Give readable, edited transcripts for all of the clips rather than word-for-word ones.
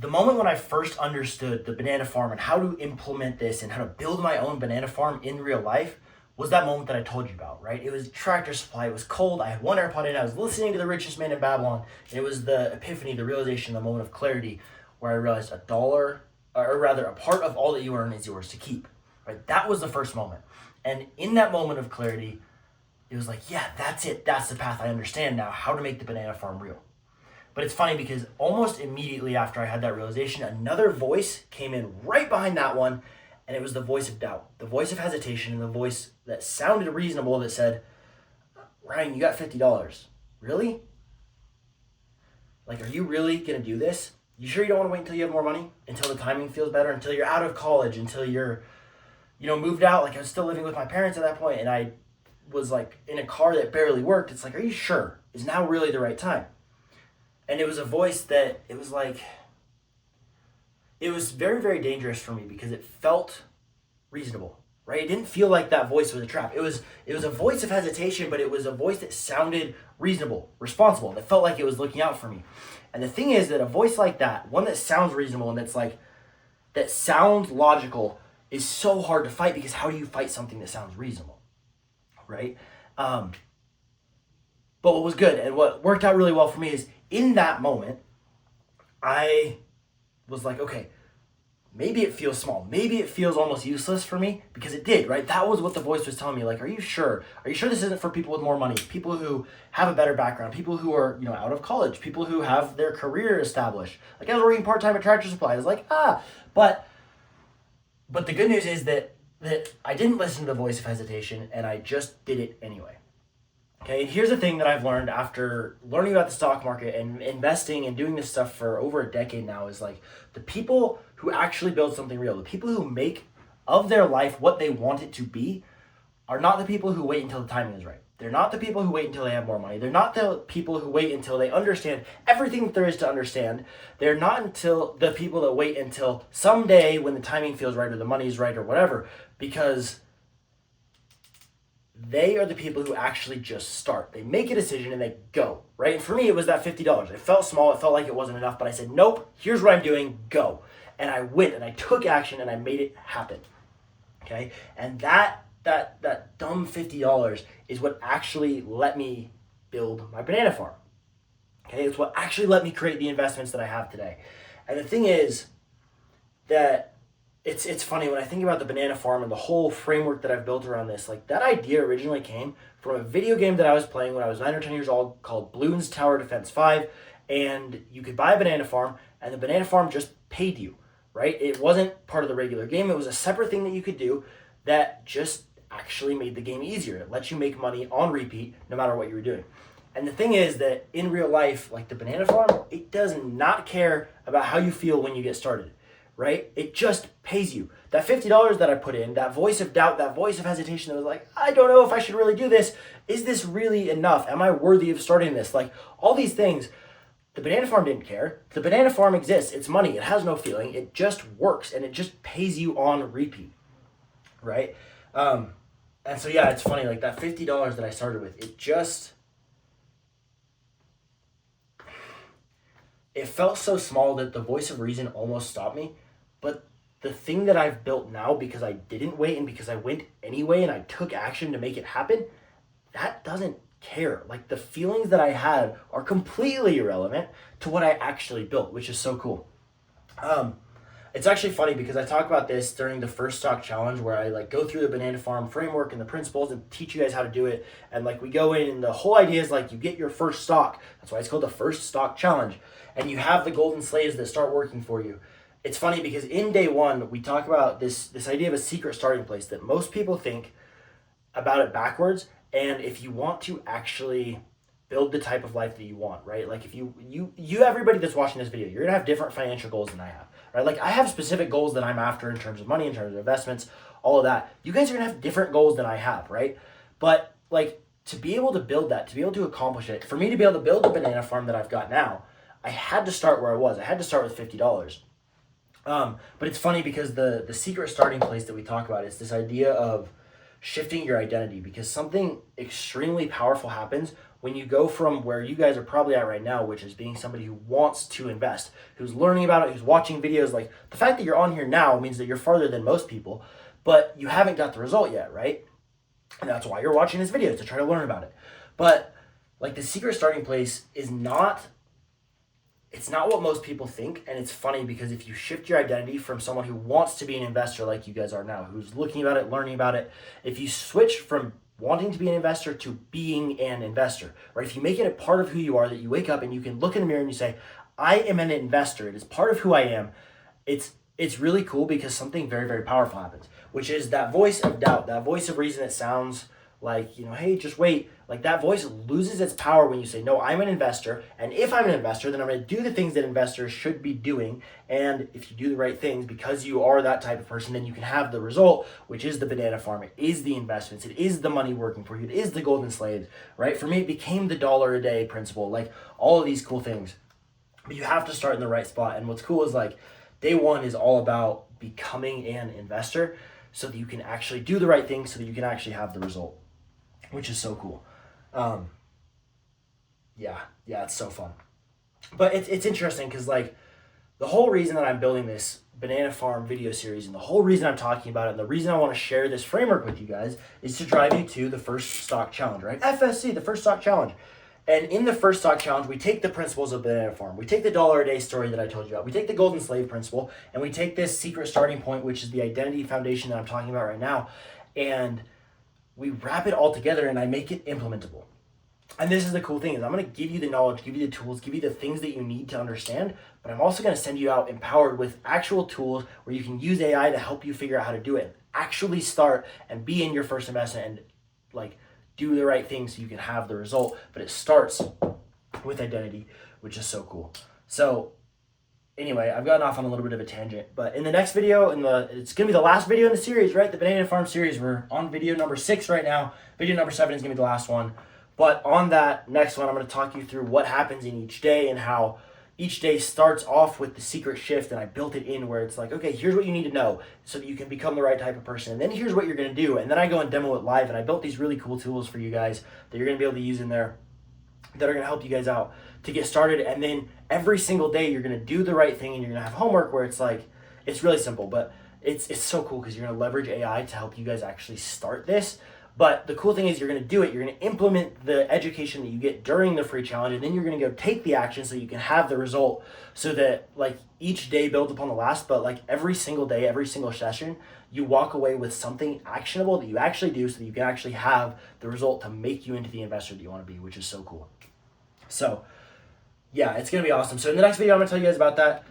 the moment when I first understood the banana farm and how to implement this and how to build my own banana farm in real life was that moment that I told you about, right? It was Tractor Supply. It was cold. I had one AirPod in. I was listening to the Richest Man in Babylon. And it was the epiphany, the realization, the moment of clarity where I realized a part of all that you earn is yours to keep, right? That was the first moment. And in that moment of clarity, it was like, yeah, that's it. That's the path. I understand now how to make the banana farm real. But it's funny because almost immediately after I had that realization, another voice came in right behind that one, and it was the voice of doubt, the voice of hesitation, and the voice that sounded reasonable that said, Ryan, you got $50. Really? Like, are you really going to do this? You sure you don't want to wait until you have more money? Until the timing feels better? Until you're out of college? Until you're, moved out? Like, I was still living with my parents at that point, and I was, like, in a car that barely worked. It's like, are you sure? Is now really the right time? And it was a voice that, it was very, very dangerous for me because it felt reasonable, right? It didn't feel like that voice was a trap. It was a voice of hesitation, but it was a voice that sounded reasonable, responsible, that felt like it was looking out for me. And the thing is that a voice like that, one that sounds reasonable and that sounds logical, is so hard to fight because how do you fight something that sounds reasonable, right? But what was good and what worked out really well for me is in that moment, I was like, okay, maybe it feels small. Maybe it feels almost useless for me because it did, right? That was what the voice was telling me. Like, are you sure? Are you sure this isn't for people with more money? People who have a better background, people who are, out of college, people who have their career established. Like I was working part-time at Tractor Supply. I was like, but the good news is that I didn't listen to the voice of hesitation and I just did it anyway. Okay, and here's the thing that I've learned after learning about the stock market and investing and doing this stuff for over a decade now is like the people who actually build something real, the people who make of their life what they want it to be are not the people who wait until the timing is right. They're not the people who wait until they have more money. They're not the people who wait until they understand everything that there is to understand. They're not until the people that wait until someday when the timing feels right or the money's right or whatever, because they are the people who actually just start. They make a decision and they go, right? And for me, it was that $50. It felt small. It felt like it wasn't enough, but I said, nope, here's what I'm doing, go. And I went and I took action and I made it happen, okay? And that dumb $50 is what actually let me build my banana farm, okay? It's what actually let me create the investments that I have today. And the thing is that it's funny when I think about the banana farm and the whole framework that I've built around this, like that idea originally came from a video game that I was playing when I was 9 or 10 years old called Bloons Tower Defense 5. And you could buy a banana farm and the banana farm just paid you, right? It wasn't part of the regular game. It was a separate thing that you could do that just actually made the game easier. It lets you make money on repeat no matter what you were doing. And the thing is that in real life, like the banana farm, it does not care about how you feel when you get started. Right? It just pays you. That $50 that I put in, that voice of doubt, that voice of hesitation that was like, I don't know if I should really do this. Is this really enough? Am I worthy of starting this? Like all these things, the banana farm didn't care. The banana farm exists. It's money. It has no feeling. It just works and it just pays you on repeat. Right? And so, yeah, it's funny. Like that $50 that I started with, it felt so small that the voice of reason almost stopped me. But the thing that I've built now, because I didn't wait and because I went anyway and I took action to make it happen, that doesn't care. Like the feelings that I had are completely irrelevant to what I actually built, which is so cool. It's actually funny because I talk about this during the first stock challenge where I like go through the banana farm framework and the principles and teach you guys how to do it. And like we go in and the whole idea is like you get your first stock. That's why it's called the first stock challenge. And you have the golden slaves that start working for you. It's funny because in day one, we talk about this idea of a secret starting place that most people think about it backwards. And if you want to actually build the type of life that you want, right? Like if you everybody that's watching this video, you're gonna have different financial goals than I have, right? Like I have specific goals that I'm after in terms of money, in terms of investments, all of that. You guys are gonna have different goals than I have, right? But like to be able to build that, to be able to accomplish it, for me to be able to build the banana farm that I've got now, I had to start where I was. I had to start with $50. But it's funny because the secret starting place that we talk about is this idea of shifting your identity, because something extremely powerful happens when you go from where you guys are probably at right now, which is being somebody who wants to invest, who's learning about it, who's watching videos, like the fact that you're on here now means that you're farther than most people, but you haven't got the result yet, right? And that's why you're watching this video, to try to learn about it. But like the secret starting place is not, it's not what most people think. And it's funny because if you shift your identity from someone who wants to be an investor like you guys are now, who's looking about it, learning about it, if you switch from wanting to be an investor to being an investor, right? If you make it a part of who you are, that you wake up and you can look in the mirror and you say, I am an investor, it is part of who I am, it's really cool because something very, very powerful happens, which is that voice of doubt, that voice of reason that sounds like, hey, just wait. Like that voice loses its power when you say, no, I'm an investor. And if I'm an investor, then I'm going to do the things that investors should be doing. And if you do the right things, because you are that type of person, then you can have the result, which is the banana farm. It is the investments. It is the money working for you. It is the golden slaves, right? For me, it became the $1 a day principle, like all of these cool things. But you have to start in the right spot. And what's cool is like day one is all about becoming an investor so that you can actually do the right thing, so that you can actually have the result, which is so cool. Yeah, it's so fun. But it's interesting because like the whole reason that I'm building this banana farm video series, and the whole reason I'm talking about it, and the reason I want to share this framework with you guys, is to drive you to the first stock challenge, right? FSC, the first stock challenge. And in the first stock challenge, we take the principles of banana farm. We take the $1 a day story that I told you about. We take the golden slave principle, and we take this secret starting point, which is the identity foundation that I'm talking about right now, and we wrap it all together, and I make it implementable. And this is the cool thing, is I'm going to give you the knowledge, give you the tools, give you the things that you need to understand, but I'm also going to send you out empowered with actual tools where you can use AI to help you figure out how to do it. Actually start and be in your first investment and like do the right things so you can have the result. But it starts with identity, which is so cool. So anyway, I've gotten off on a little bit of a tangent, but in the next video, it's going to be the last video in the series, right? The Banana Farm series. We're on video number 6 right now. Video number 7 is going to be the last one. But on that next one, I'm going to talk you through what happens in each day and how each day starts off with the secret shift. And I built it in where it's like, okay, here's what you need to know so that you can become the right type of person. And then here's what you're going to do. And then I go and demo it live. And I built these really cool tools for you guys that you're going to be able to use in there that are going to help you guys out to get started. And then every single day, you're going to do the right thing and you're going to have homework where it's like, it's really simple, but it's so cool because you're going to leverage AI to help you guys actually start this. But the cool thing is you're going to do it. You're going to implement the education that you get during the free challenge, and then you're going to go take the action so you can have the result, so that like each day builds upon the last, but like every single day, every single session, you walk away with something actionable that you actually do so that you can actually have the result to make you into the investor that you want to be, which is so cool. So yeah, it's going to be awesome. So in the next video, I'm going to tell you guys about that.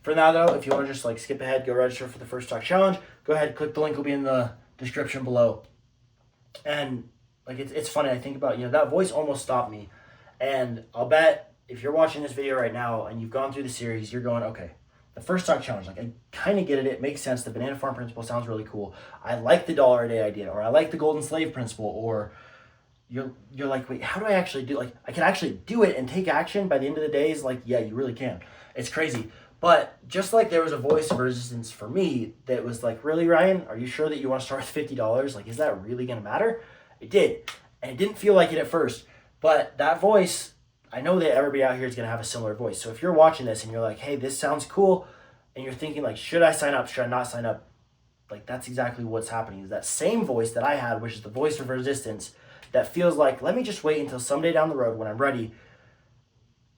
For now though, if you want to just like skip ahead, go register for the first stock challenge, go ahead, click the link, will be in the description below. And like it's funny, I think about, that voice almost stopped me, and I'll bet if you're watching this video right now and you've gone through the series, you're going, okay, the first stock challenge, like I kind of get it, it makes sense, the banana farm principle sounds really cool, I like the $1 a day idea, or I like the golden slave principle, or you're like, wait, how do I actually do, like I can actually do it and take action by the end of the day? Is like, yeah, you really can. It's crazy. But just like there was a voice of resistance for me that was like, really, Ryan, are you sure that you want to start with $50? Like, is that really going to matter? It did. And it didn't feel like it at first. But that voice, I know that everybody out here is going to have a similar voice. So if you're watching this and you're like, hey, this sounds cool, and you're thinking like, should I sign up? Should I not sign up? Like, that's exactly what's happening. Is that same voice that I had, which is the voice of resistance, that feels like, let me just wait until someday down the road when I'm ready.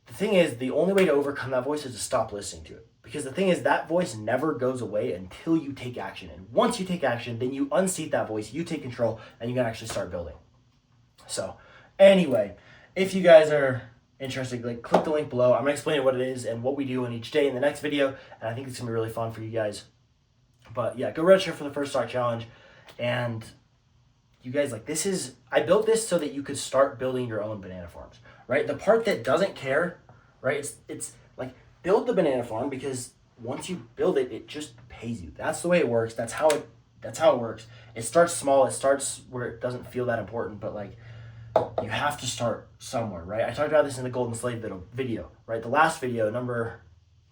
The thing is, the only way to overcome that voice is to stop listening to it. Because the thing is, that voice never goes away until you take action. And once you take action, then you unseat that voice, you take control, and you can actually start building. So anyway, if you guys are interested, like click the link below. I'm going to explain what it is and what we do in each day in the next video. And I think it's going to be really fun for you guys. But yeah, go register for the first stock challenge. And you guys, like I built this so that you could start building your own banana farms, right? The part that doesn't care, right? It's like build the banana farm, because once you build it, it just pays you. That's the way it works. That's how it works. It starts small. It starts where it doesn't feel that important, but like you have to start somewhere, right? I talked about this in the golden slave video, right? The last video,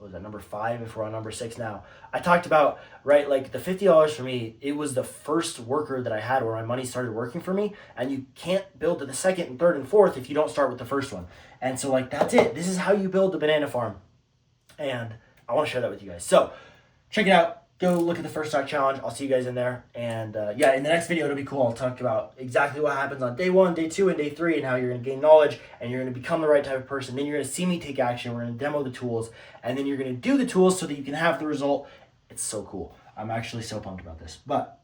what was that, number 5, if we're on number 6 now. I talked about, right, like the $50 for me, it was the first worker that I had where my money started working for me, and you can't build to the second and third and fourth if you don't start with the first one. And so like, that's it. This is how you build the banana farm. And I want to share that with you guys. So check it out. Go look at the first stock challenge. I'll see you guys in there. And yeah, in the next video, it'll be cool. I'll talk about exactly what happens on day 1, day 2, and day 3, and how you're going to gain knowledge, and you're going to become the right type of person. Then you're going to see me take action. We're going to demo the tools, and then you're going to do the tools so that you can have the result. It's so cool. I'm actually so pumped about this. But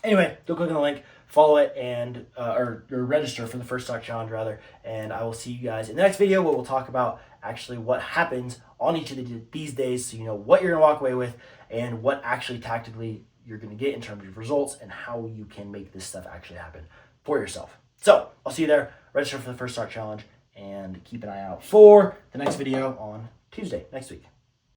anyway, go click on the link, follow it, and or register for the first stock challenge rather. And I will see you guys in the next video, where we'll talk about actually what happens on each of these days, so you know what you're going to walk away with and what actually tactically you're going to get in terms of results, and how you can make this stuff actually happen for yourself. So I'll see you there. Register for the first stock challenge, and keep an eye out for the next video on Tuesday next week.